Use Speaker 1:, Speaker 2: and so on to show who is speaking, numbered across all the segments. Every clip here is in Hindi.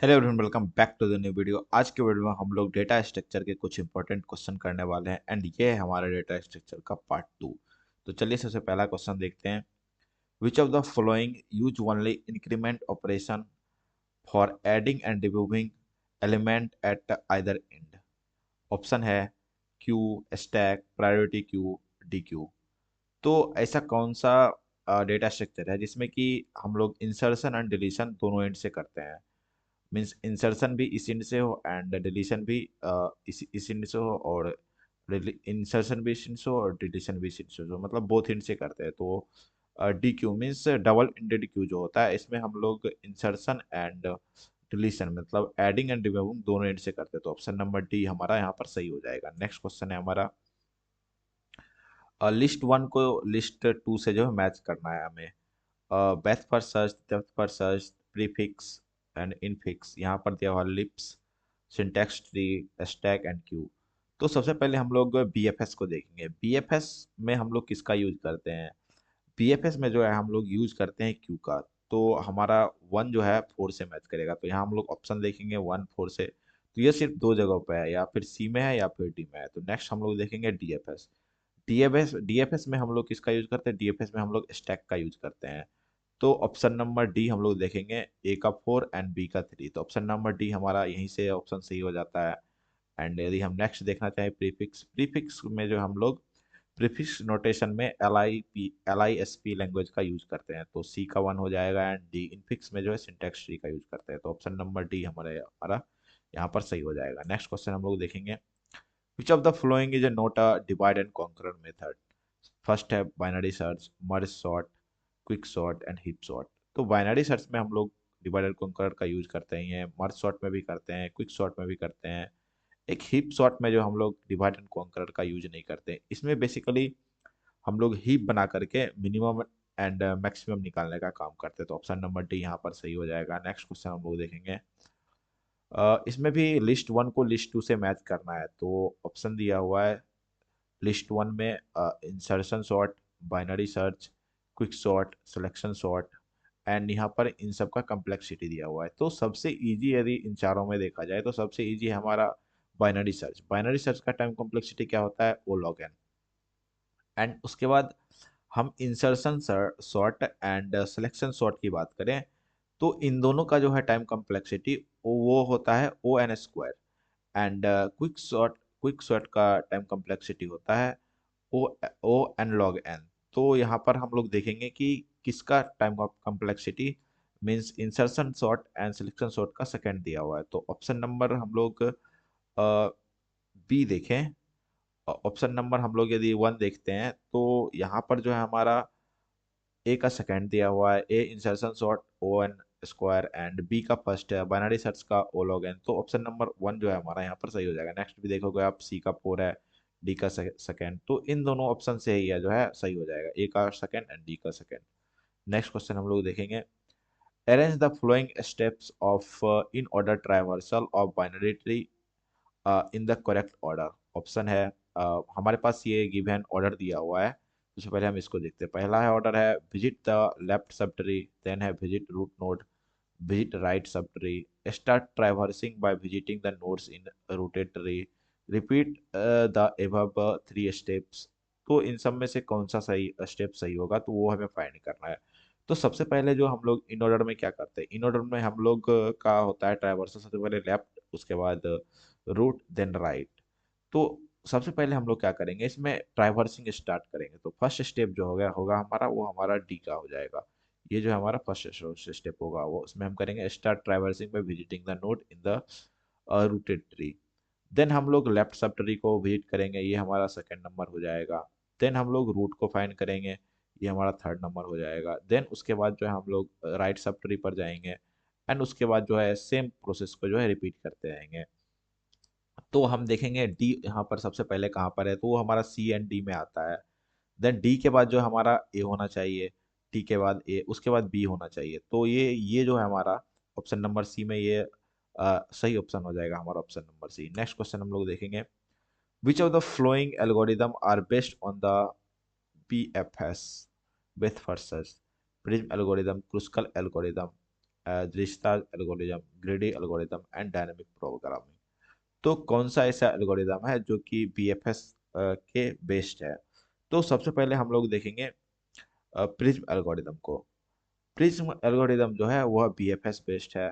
Speaker 1: Hello everyone, welcome back to the new video. आज के वीडियो में हम लोग डेटा स्ट्रक्चर के कुछ इंपॉर्टेंट क्वेश्चन करने वाले हैं एंड ये है हमारा डेटा स्ट्रक्चर का पार्ट 2। तो चलिए सबसे पहला क्वेश्चन देखते हैं। Which of the following use only increment operation for adding and removing element at either end? Option है queue, stack, priority queue, D queue. तो ऐसा कौन सा डेटा स्ट्रक्चर है जिसमें कि हम लोग इंसर्शन एंड डिलीशन दोनों एंड से करते हैं? मीन्स इंसर्शन भी इस इंड से हो एंड डिलीशन भी इस इंड से हो, और इंसर्शन भी इस इंड से हो और डिलीशन भी इस इंड से हो, मतलब बोथ इंड से करते हैं। तो D Q means double ended Q जो होता है, इसमें हम लोग इंसर्शन एंड डिलीशन मतलब एडिंग एंड रिमूविंग दोनों एंड से करते हैं। तो ऑप्शन नंबर डी हमारा यहाँ पर सही हो जाएगा। नेक्स्ट क्वेश्चन है हमारा, लिस्ट वन को लिस्ट टू से जो है मैच करना है हमें। breadth first search, depth first search, prefix and infix, यहाँ पर दिया हुआ lips, syntax tree, stack and Q. तो सबसे पहले हम लोग BFS को देखेंगे। BFS में हम लोग किसका यूज करते हैं? BFS में जो है हम लोग यूज करते हैं क्यू का। तो हमारा वन जो है फोर से मैच करेगा, तो यहाँ हम लोग ऑप्शन देखेंगे वन फोर से। तो ये सिर्फ दो जगहों पे है, या फिर सी में है या फिर डी में है। तो नेक्स्ट हम लोग देखेंगे DFS। डीएफएस में हम लोग किसका यूज करते हैं? डीएफएस में हम लोग स्टैक का यूज करते हैं। तो ऑप्शन नंबर डी हम लोग देखेंगे, ए का फोर एंड बी का थ्री। तो ऑप्शन नंबर डी हमारा यहीं से ऑप्शन सही हो जाता है। एंड यदि हम नेक्स्ट देखना चाहें प्रीफिक्स, प्रीफिक्स में जो हम लोग प्रीफिक्स नोटेशन में LISP लैंग्वेज का यूज करते हैं। तो सी का वन हो जाएगा एंड डी इनफिक्स में जो है सिंटैक्स ट्री का यूज करते हैं। तो ऑप्शन नंबर डी हमारे हमारा यहाँ पर सही हो जाएगा। नेक्स्ट क्वेश्चन हम लोग देखेंगे, which of the following is not a divide and conquer method? First है binary search, merge sort, quick sort and heap sort. तो बाइनरी सर्च में हम लोग डिवाइड एंड कॉन्कर का यूज करते हैं, मर्ज सॉर्ट में भी करते हैं, क्विक सॉर्ट में भी करते हैं। एक हीप सॉर्ट में जो हम लोग डिवाइड एंड कॉन्कर का यूज नहीं करते। इसमें बेसिकली हम लोग हीप बना करके मिनिमम एंड मैक्सिमम निकालने का काम करते हैं। तो ऑप्शन नंबर डी यहाँ पर सही हो जाएगा। नेक्स्ट क्वेश्चन हम लोग देखेंगे, इसमें भी लिस्ट वन को लिस्ट टू से मैच करना है। तो ऑप्शन दिया हुआ है लिस्ट वन में insertion sort, binary search, quick sort, selection sort and यहाँ पर इन सब का कम्प्लेक्सिटी दिया हुआ है। तो सबसे इजी यदि इन चारों में देखा जाए तो सबसे इजी है हमारा बाइनरी सर्च। बाइनरी सर्च का टाइम कॉम्प्लेक्सिटी क्या होता है? ओ लॉग एन। एंड उसके बाद हम insertion sort and selection sort की बात करें, तो इन दोनों का जो है टाइम कॉम्प्लेक्सिटी वो होता है O N square. And quick sort का टाइम कॉम्प्लेक्सिटी होता है O O N log N. तो यहाँ पर हम लोग देखेंगे कि किसका time complexity means insertion sort and selection sort का सेकंड दिया हुआ है। तो ऑप्शन नंबर हम लोग बी देखें। ऑप्शन नंबर हम लोग यदि वन देखते हैं तो यहाँ पर जो है हमारा ए का सेकंड दिया हुआ है, A insertion sort O N square and B का फर्स्ट है बाइनरी सर्च का ओ लॉग एन। तो ऑप्शन नंबर वन जो है हमारा यहाँ पर सही हो जाएगा। नेक्स्ट भी देखोगे आप, सी का फोर है, डी का सेकंड। तो इन दोनों ऑप्शन से ही है जो है सही हो जाएगा, ए का सेकंड एंड डी का सेकंड। नेक्स्ट क्वेश्चन हम लोग देखेंगे, arrange the following steps of in order traversal of binary tree in the correct order. Option है, हमारे पास ये गिवन ऑर्डर दिया हुआ है। सबसे पहले हम इसको देखते हैं। पहला है ऑर्डर है visit the left subtree, then है visit root node, visit right subtree, start traversing by visiting the nodes in routed tree, repeat the above three steps। तो इन सब में से कौन सा सही स्टेप सही होगा, तो वो हमें फाइंड करना है। तो सबसे पहले जो हम लोग इन ऑर्डर में क्या करते हैं, इन ऑर्डर में हम लोग का होता है ट्राइवर्सल, सबसे पहले लेफ्ट, उसके बाद रूट, देन राइट। तो सबसे पहले हम लोग क्या करेंगे, इसमें ट्राइवर्सिंग स्टार्ट करेंगे। तो फर्स्ट स्टेप जो हो गया होगा हमारा, वो हमारा डी का हो जाएगा। ये जो हमारा फर्स्ट स्टेप होगा वो उसमें हम करेंगे start traversing by visiting the node in the rooted tree. Then हम लोग लेफ्ट सब ट्री को विजिट करेंगे, ये हमारा सेकंड नंबर हो जाएगा। देन हम लोग रूट को फाइंड करेंगे, ये हमारा थर्ड नंबर हो जाएगा। देन उसके बाद जो है हम लोग राइट सब ट्री पर जाएंगे एंड उसके बाद जो है सेम प्रोसेस को जो है रिपीट करते रहेंगे। तो हम देखेंगे डी यहाँ पर सबसे पहले कहाँ पर है, तो वो हमारा सी एंड डी में आता है। देन डी के बाद जो हमारा ए होना चाहिए, टी के बाद ए, उसके बाद बी होना चाहिए। तो ये जो है हमारा ऑप्शन नंबर सी में ये सही ऑप्शन हो जाएगा हमारा option number C. Next question हम लोग देखेंगे, which of the following algorithm are based on the BFS with first search? Prim's algorithm, Kruskal algorithm, Dijkstra algorithm, greedy algorithm and dynamic programming. तो कौन सा ऐसा एल्गोरिदम है जो कि बीएफएस के बेस्ड है? तो सबसे पहले हम लोग देखेंगे प्रिज्म एल्गोरिदम को। प्रिज्म एल्गोरिदम जो है वह बीएफएस बेस्ड है।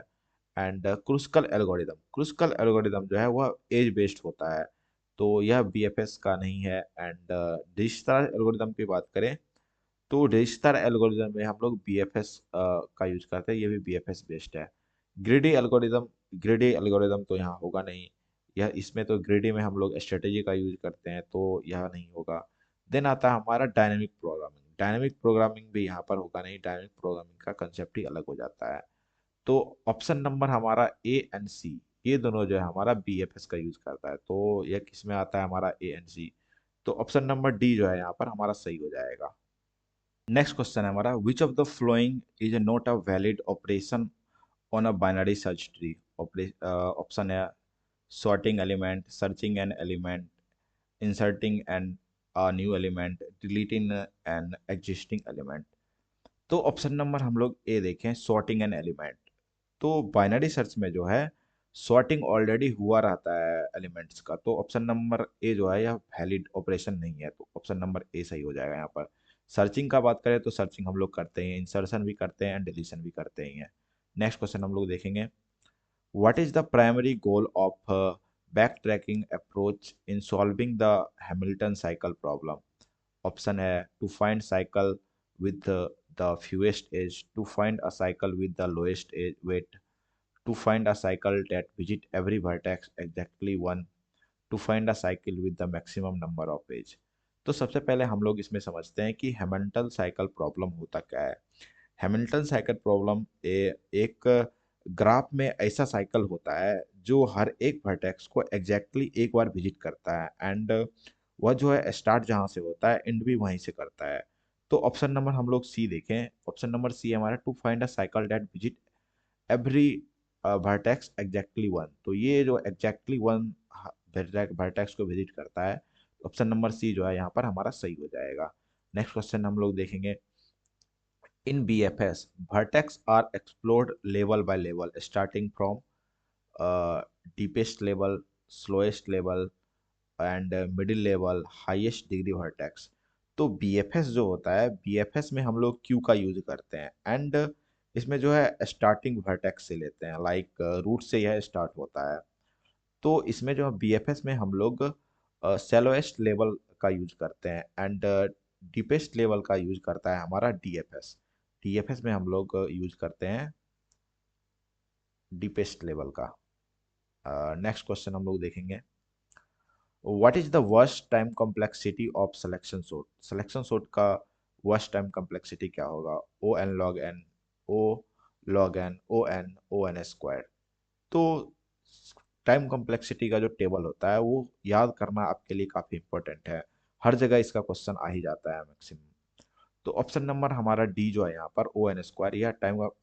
Speaker 1: एंड क्रुस्कल एल्गोरिदम जो है वह एज बेस्ड होता है, तो यह बीएफएस का नहीं है। एंड डिजिटल एल्गोरिदम की बात करें तो डिजिटल एल्गोरिदम में हम लोग बीएफएस का यूज करते हैं, ये भी बीएफएस बेस्ड है। ग्रेडी एल्गोरिदम तो यहाँ होगा नहीं, यह इसमें तो ग्रेडी में हम लोग स्ट्रेटेजी का यूज करते हैं, तो यह नहीं होगा। देन आता है हमारा डायनेमिक प्रोग्रामिंग। डायनेमिक प्रोग्रामिंग भी यहाँ पर होगा नहीं, डायनेमिक प्रोग्रामिंग का कंसेप्ट ही अलग हो जाता है। तो ऑप्शन नंबर हमारा ए एंड सी, ये दोनों जो है हमारा बीएफएस का यूज करता है, तो यह किस में आता है हमारा ए एंड सी। तो ऑप्शन नंबर डी जो है यहाँ पर हमारा सही हो जाएगा। नेक्स्ट क्वेश्चन है हमारा, विच of the following is not a valid operation on a binary search tree? Option है sorting element, searching an element, inserting a new element, deleting an existing element। तो ऑप्शन नंबर हम लोग ए देखें, सॉर्टिंग एन एलिमेंट। तो बाइनरी सर्च में जो है सॉर्टिंग ऑलरेडी हुआ रहता है एलिमेंट्स का, तो ऑप्शन नंबर ए जो है यह वैलिड ऑपरेशन नहीं है, तो ऑप्शन नंबर ए सही हो जाएगा यहाँ पर। सर्चिंग का बात करें तो सर्चिंग हम लोग करते हैं, इंसर्शन भी करते हैं एंड डिलीशन भी करते ही हैं। नेक्स्ट क्वेश्चन हम लोग देखेंगे, what is the primary goal of backtracking approach in solving the Hamilton cycle problem? Option है to find cycle with the fewest edge, to find a cycle with the lowest edge weight, to find a cycle that visit every vertex exactly one, to find a cycle with the maximum number of edge। तो सबसे पहले हम लोग इसमें समझते हैं कि हैमिल्टन साइकिल प्रॉब्लम होता क्या है। हैमिल्टन साइकिल प्रॉब्लम एक ग्राफ में ऐसा साइकिल होता है जो हर एक वर्टेक्स को एग्जैक्टली एक बार विजिट करता है, एंड वह जो है स्टार्ट जहाँ से होता है एंड भी वहीं से करता है। तो ऑप्शन नंबर हम लोग सी देखें, ऑप्शन नंबर सी हमारा to find a cycle that visit every vertex exactly one. तो ये जो एग्जैक्टली वन वर्टेक्स को विजिट करता है, ऑप्शन नंबर सी जो है यहाँ पर हमारा सही हो जाएगा। नेक्स्ट क्वेश्चन हम लोग देखेंगे, in BFS, vertex are explored level by level, starting from deepest level, slowest level and middle level, highest degree vertex. तो बीएफएस जो होता है, बीएफएस में हम लोग क्यू का यूज करते हैं, एंड इसमें जो है स्टार्टिंग वर्टेक्स से लेते हैं, लाइक रूट से यह स्टार्ट होता है। तो इसमें जो बीएफएस में हम लोग सेलोएस्ट लेवल का यूज करते हैं, एंड डीपेस्ट लेवल का यूज करता है हमारा डीएफएस। डीएफएस में हम लोग यूज करते हैं डीपेस्ट लेवल का। नेक्स्ट क्वेश्चन हम लोग देखेंगे, what is the worst time complexity of selection sort? Selection sort का वर्स्ट टाइम कॉम्प्लेक्सिटी क्या होगा? O N log N, O log N, O N square. तो टाइम कॉम्प्लेक्सिटी का जो टेबल होता है वो याद करना आपके लिए काफ़ी इंपॉर्टेंट है, हर जगह इसका क्वेश्चन आ ही जाता है मैक्सिमम। तो ऑप्शन नंबर हमारा डी जो है यहाँ पर ओ एन स्क्वायर, यह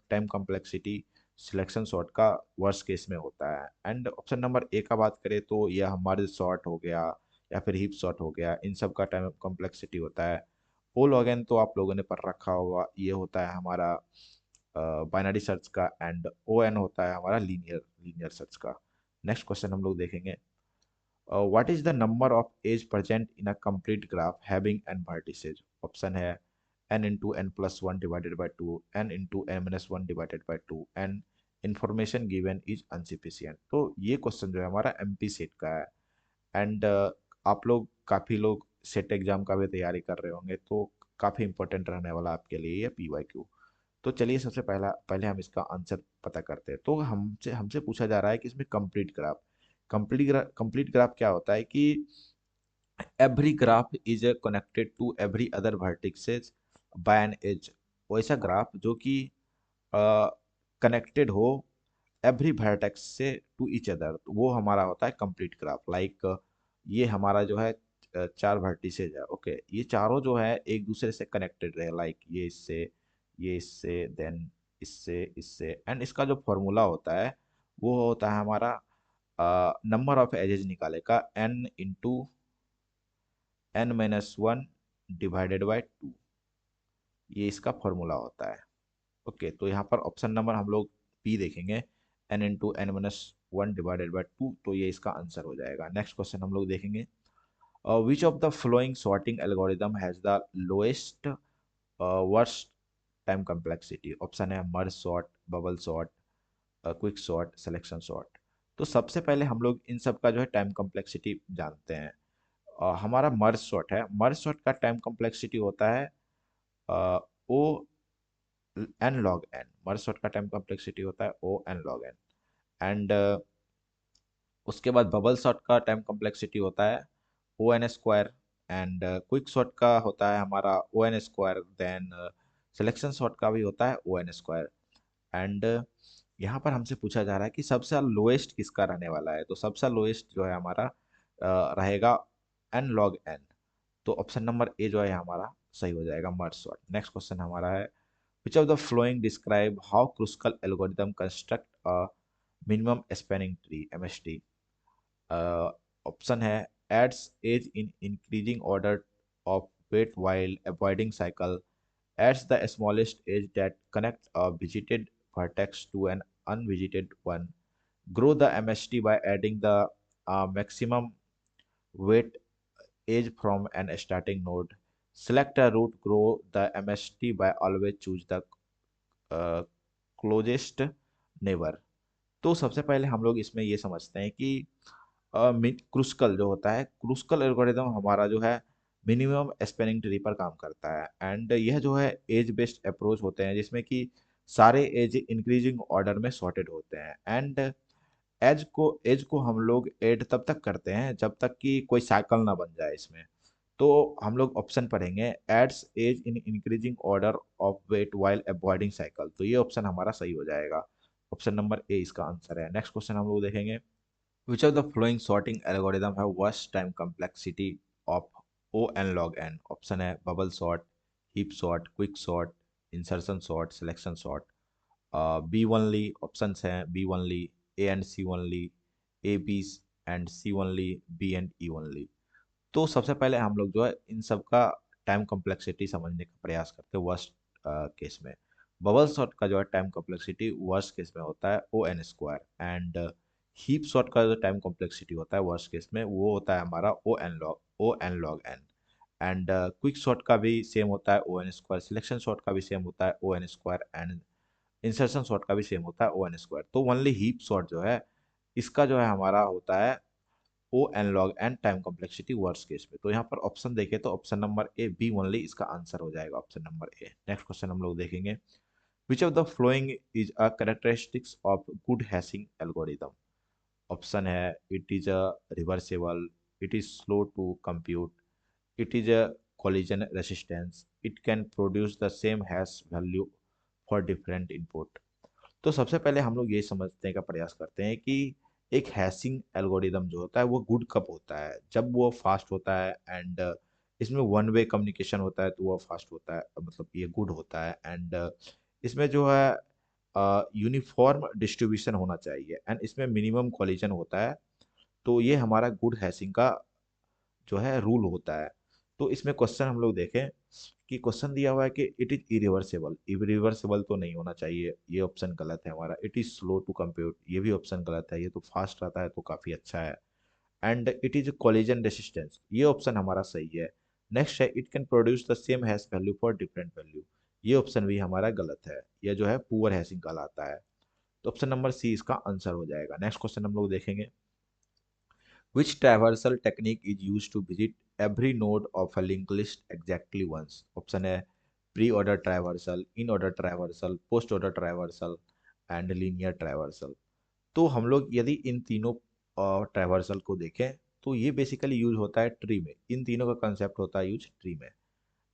Speaker 1: टाइम कॉम्प्लेक्सिटी सिलेक्शन सॉर्ट का वर्स्ट केस में होता है। एंड ऑप्शन नंबर ए का बात करें तो यह हमारे सॉर्ट हो गया या फिर हीप सॉर्ट हो गया, इन सब का टाइम कॉम्प्लेक्सिटी होता है। ओ लॉग एन तो आप लोगों ने पढ़ रखा होगा, ये होता है हमारा बाइनरी सर्च का, एंड ओ एन होता है हमारा लीनियर लीनियर सर्च का। नेक्स्ट क्वेश्चन हम लोग देखेंगे, what is the number of edge present in a complete graph having N vertices? Option है n into n plus 1 divided by 2, n into n minus 1 divided by 2, and information given is insufficient। तो ये क्वेश्चन जो है हमारा एमपी सेट का है, एंड आप लोग काफ़ी लोग सेट एग्जाम का भी तैयारी कर रहे होंगे, तो काफ़ी इंपॉर्टेंट रहने वाला आपके लिए ये पीवाईक्यू। तो चलिए सबसे पहले हम इसका आंसर पता करते हैं। तो हमसे हमसे पूछा जा रहा है कि इसमें कंप्लीट ग्राफ क्या होता है कि every graph is connected to every other vertices by an edge। वैसा ग्राफ जो कि कनेक्टेड हो एवरी वर्टेक्स से टू ईच अदर, वो हमारा होता है कंप्लीट ग्राफ। लाइक ये हमारा जो है चार वर्टिसेज है, ओके, ये चारों जो है एक दूसरे से कनेक्टेड रहे, लाइक ये इससे देन इससे इससे, एंड इसका जो फॉर्मूला होता है वो होता है हमारा नंबर ऑफ एजेस निकाले का n into n minus one divided by to, ये इसका फॉर्मूला होता है। ओके, तो यहाँ पर ऑप्शन नंबर हम लोग p देखेंगे n into N minus one divided by two, तो ये इसका आंसर हो जाएगा। नेक्स्ट क्वेश्चन हम लोग देखेंगे, which of the following sorting algorithm has the lowest worst time complexity. Option है merge sort, bubble sort, quick sort, selection sort. तो सबसे पहले हम लोग इन सब का जो है टाइम कम्प्लेक्सिटी जानते हैं। हमारा मर्ज सॉर्ट है, मर्ज सॉर्ट का टाइम कम्प्लेक्सिटी होता है O N log N. Merge sort का टाइम कम्प्लेक्सिटी होता है O N log N. And उसके बाद बबल सॉर्ट का टाइम कम्प्लेक्सिटी होता है O N square. And quick sort का होता है हमारा O N square. Then selection sort का भी होता है ओ एन स्क्वायर। एंड यहाँ पर हमसे पूछा जा रहा है कि सबसे लोएस्ट किसका रहने वाला है, तो सबसे लोएस्ट जो है हमारा रहेगा एन लॉग एन। तो ऑप्शन नंबर ए जो है हमारा सही हो जाएगा, मर्ज सॉर्ट। नेक्स्ट क्वेश्चन हमारा है, विच of the flowing describe how Kruskal algorithm construct a minimum spanning tree, MST. Option है adds age in increasing order of weight while avoiding cycle, adds the smallest edge that connects a visited vertex to an unvisited one, grow the MST by adding the maximum weight edge from an starting node, select a route, grow the MST by always choose the closest neighbor। तो सबसे पहले हम लोग इसमें ये समझते हैं कि क्रुस्कल जो होता है, क्रुस्कल एल्गोरिदम हमारा जो है मिनिमम स्पैनिंग ट्री पर काम करता है। एंड यह जो है एज बेस्ड अप्रोच होते हैं जिसमें कि सारे एज इंक्रीजिंग ऑर्डर में सॉर्टेड होते हैं। एंड एज को हम लोग ऐड तब तक करते हैं जब तक कि कोई साइकिल ना बन जाए इसमें। तो हम लोग ऑप्शन पढ़ेंगे, adds edge in increasing order of weight while avoiding cycle, तो ये ऑप्शन हमारा सही हो जाएगा। ऑप्शन नंबर ए इसका आंसर है। नेक्स्ट क्वेश्चन हम लोग देखेंगे, which of the following sorting algorithm have worst time complexity of O n log n? Option है bubble sort, heap sort, quick sort, insertion sort, selection sort. B only options हैं, B only, A and C only, A B and C only, B and E only. तो सबसे पहले हम लोग जो है इन सब का टाइम कॉम्प्लेक्सिटी समझने का प्रयास करते हैं वर्स्ट केस में। बबल शॉट का जो है टाइम कॉम्प्लेक्सिटी वर्स्ट केस में होता है O N square. And heap sort का जो टाइम कॉम्प्लेक्सिटी होता है वर्स्ट केस में वो होता है हमारा O N log N. And quick sort का भी सेम होता है O N square, selection sort का भी सेम होता है O N square, and insertion sort का भी सेम होता है ओ एन स्क्वायर। तो ओनली हीप शॉट जो है इसका जो है हमारा होता है O N log N time complexity worst case में। तो यहाँ पर ऑप्शन देखें तो option number A B only इसका आंसर हो जाएगा, option number A. Next question हम लोग देखेंगे, which of the following is a characteristics of good hashing algorithm. Option है it is a reversible, it is slow to compute, it is a collision resistance, it can produce the same hash value for different input। तो सबसे पहले हम लोग ये समझने का प्रयास करते हैं कि एक हैशिंग एल्गोरिदम जो होता है वो गुड कब होता है, जब वो फास्ट होता है। एंड इसमें वन वे कम्युनिकेशन होता है तो वो फास्ट होता है, मतलब ये गुड होता है। एंड इसमें जो है यूनिफॉर्म डिस्ट्रीब्यूशन होना चाहिए एंड इसमें मिनिमम कॉलिजन होता है। तो ये हमारा गुड हैशिंग का जो है रूल होता है। तो इसमें क्वेश्चन हम लोग देखें कि क्वेश्चन दिया हुआ है कि इट इज इरिवर्सेबल, इरिवर्सेबल तो नहीं होना चाहिए, ये ऑप्शन गलत है हमारा। It is slow to compute, ये भी ऑप्शन गलत है, ये तो फास्ट रहता है तो काफ़ी अच्छा है। And it is collision resistance, ये ऑप्शन हमारा सही है। नेक्स्ट है it can produce the same hash value for different value, ये ऑप्शन भी हमारा गलत है, ये जो है पुअर हैशिंग कहलाता है। तो ऑप्शन नंबर सी इसका आंसर हो जाएगा। नेक्स्ट क्वेश्चन हम लोग देखेंगे, which traversal technique is used to visit every node of a linked list exactly once? Option है pre-order traversal, in-order traversal, post-order traversal and linear traversal। तो हम लोग यदि इन तीनों ट्रैवर्सल को देखें तो ये बेसिकली यूज होता है ट्री में, इन तीनों का कंसेप्ट होता है यूज ट्री में।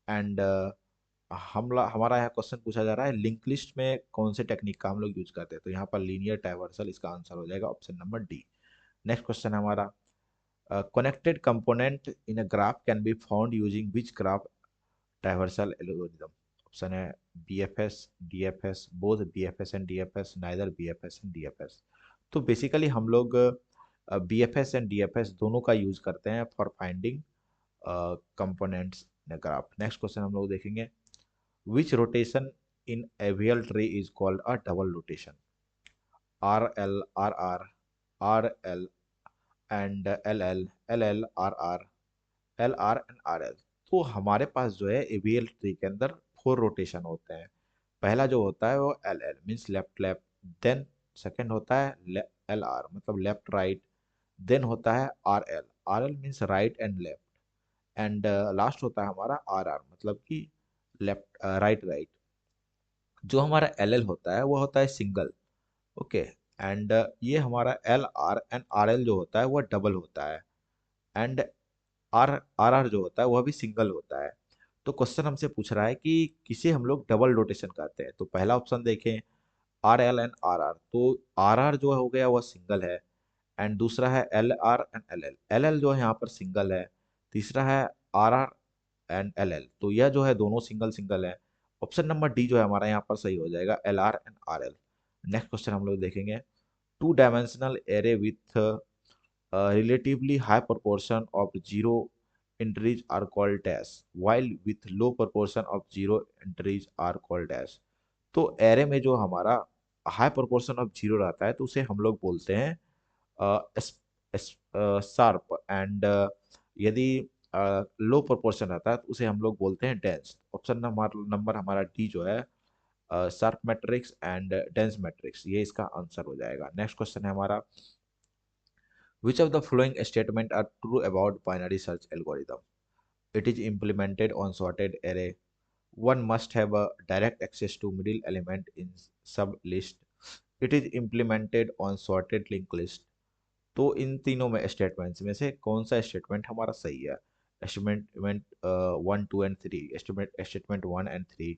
Speaker 1: एंड हमारा यहाँ क्वेश्चन पूछा जा रहा है लिंक लिस्ट में कौन से टेक्निक का हम लोग यूज करते हैं, तो यहाँ पर लीनियर ट्रैवर्सल इसका आंसर हो जाएगा, option number D. Next question हमारा, connected component in a graph can be found using which graph traversal algorithm? Option है BFS, DFS, both BFS and DFS, neither BFS and DFS। तो बेसिकली हम लोग BFS एंड DFS दोनों का यूज करते हैं for finding components in graph. Next question हम लोग देखेंगे, which rotation in AVL tree is called a double rotation. R L R R, R L and L L, L L R R, L R and R L. तो हमारे पास जो है एबीएल ट्री के अंदर 4 रोटेशन होते हैं। पहला जो होता है वो L L means left left, then second होता है एल आर मतलब लेफ्ट राइट, देन होता है R L means right and left, and last होता है हमारा आर आर मतलब कि लेफ्ट राइट राइट। जो हमारा एल एल होता है वो होता है सिंगल, ओके। एंड ये हमारा L R and R L जो होता है वो डबल होता है, एंड आर आर आर जो होता है वह भी सिंगल होता है। तो क्वेश्चन हमसे पूछ रहा है कि किसे हम लोग डबल रोटेशन कहते हैं। तो पहला ऑप्शन देखें, R L and R R, तो आर आर जो हो गया वह सिंगल है, एंड दूसरा है L R and L L, L L जो है यहाँ पर सिंगल है। तीसरा है R R and L L, तो यह जो है दोनों सिंगल सिंगल है। ऑप्शन नंबर डी जो है हमारा यहाँ पर सही हो जाएगा, L R and R L. Next question हम लोग देखेंगे, two dimensional array with relatively high proportion of zero entries are called dash, while with low proportion of zero entries are called dash। तो एरे में जो हमारा हाई प्रोपोर्शन ऑफ जीरो रहता है तो उसे हम लोग बोलते हैं शार्प, एंड यदि लो प्रोपोर्शन रहता है तो उसे हम लोग बोलते हैं डेंस। ऑप्शन नंबर नंबर हमारा डी जो है sharp matrix and dense matrix, ये इसका आंसर हो जाएगा। नेक्स्ट क्वेश्चन है हमारा, which of the following statement are true about binary search algorithm? It is implemented on sorted array. One must have a direct access to middle element in sub list. It is implemented on sorted linked list। तो इन तीनों में स्टेटमेंट्स में से कौन सा स्टेटमेंट हमारा सही है? Statement 1 2 and 3, statement 1 and 3,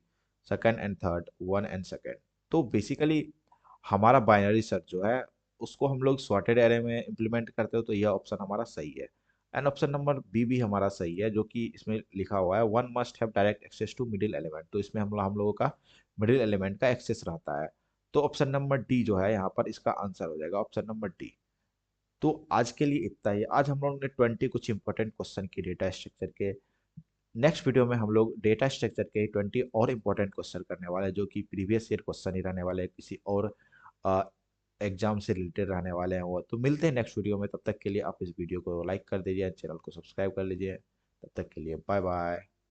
Speaker 1: second and third, one and second. तो बेसिकली हमारा बाइनरी सर्च जो है उसको हम लोग सॉर्टेड एरे में इम्प्लीमेंट करते हो, तो यह ऑप्शन हमारा सही है। एंड ऑप्शन नंबर बी भी हमारा सही है, जो कि इसमें लिखा हुआ है one must have direct access to middle element, तो इसमें हम लोगों का मिडिल एलिमेंट का एक्सेस रहता है। तो ऑप्शन नंबर डी जो है यहाँ पर इसका आंसर हो जाएगा, ऑप्शन नंबर डी। तो आज के लिए इतना ही। आज हम लोग ने 20 कुछ इंपॉर्टेंट क्वेश्चन की डेटा स्ट्रक्चर के। नेक्स्ट वीडियो में हम लोग डेटा स्ट्रक्चर के 20 और इंपॉर्टेंट क्वेश्चन करने वाले हैं, जो कि प्रीवियस ईयर क्वेश्चन ही रहने वाले हैं, किसी और एग्जाम से रिलेटेड रहने वाले हैं वो। तो मिलते हैं नेक्स्ट वीडियो में, तब तक के लिए आप इस वीडियो को लाइक कर दीजिए, चैनल को सब्सक्राइब कर लीजिए। तब तक के लिए बाय बाय।